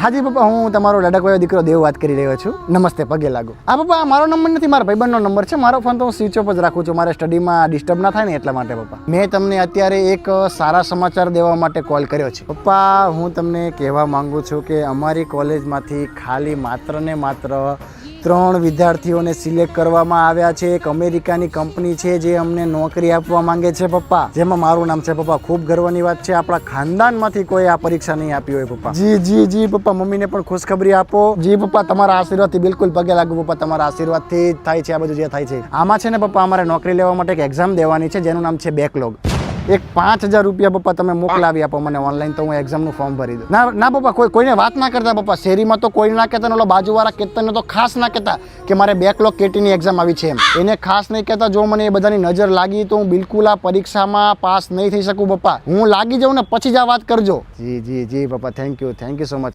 હાજી પપ્પા, હું તમારો લડકવાયો દીકરો દેવ વાત કરી રહ્યો છું. નમસ્તે, પગે લાગો. હા પપ્પા, મારો નંબર નથી, મારા ભાઈબંધનો નંબર છે. મારો ફોન તો હું સ્વિચ ઓફ જ રાખું છું, મારે સ્ટડીમાં ડિસ્ટર્બ ના થાય ને એટલા માટે પપ્પા. મેં તમને અત્યારે એક સારા સમાચાર દેવા માટે કોલ કર્યો છે પપ્પા. હું તમને કહેવા માંગુ છું કે અમારી કોલેજમાંથી ખાલી માત્ર ને માત્ર 3 વિદ્યાર્થીઓને સિલેક્ટ કરવામાં આવ્યા છે. એક અમેરિકાની કંપની છે જે અમને નોકરી આપવા માંગે છે પપ્પા, જેમાં મારું નામ છે પપ્પા. ખૂબ ગર્વની વાત છે, આપણા ખાનદાનમાંથી કોઈ આ પરીક્ષા નહીં આપી હોય પપ્પા. જી જી જી પપ્પા, મમ્મીને પણ ખુશખબરી આપો. જી પપ્પા, તમારા આશીર્વાદથી બિલકુલ પગે લાગુ પપ્પા. તમારા આશીર્વાદથી જ થાય છે આ બધું જે થાય છે. આમાં છે ને પપ્પા, અમારે નોકરી લેવા માટે એક એક્ઝામ દેવાની છે જેનું નામ છે બેકલોગ. એક 5000 રૂપિયા પપ્પા તમે મોકલાવી આપો મને ઓનલાઈન, તો હું એક્ઝામનું ફોર્મ ભરી દઉં. ના પપ્પા, કોઈને વાત ના કરતા પપ્પા. શેરીમાં તો કોઈ ના કહેતા, ઓલો બાજુવાળા કેતનને તો ખાસ ના કહેતા કે મારે બેકલોગ કેટીની એક્ઝામ આવી છે એમ. એને ખાસ નહીં કહેતા. જો મને એ બધાની નજર લાગી તો હું બિલકુલ આ પરીક્ષામાં પાસ નહીં થઈ શકું પપ્પા. હું લાગી જાઉં ને પછી જ આ વાત કરજો. જી જી જી પપ્પા, થેન્ક યુ સો મચ.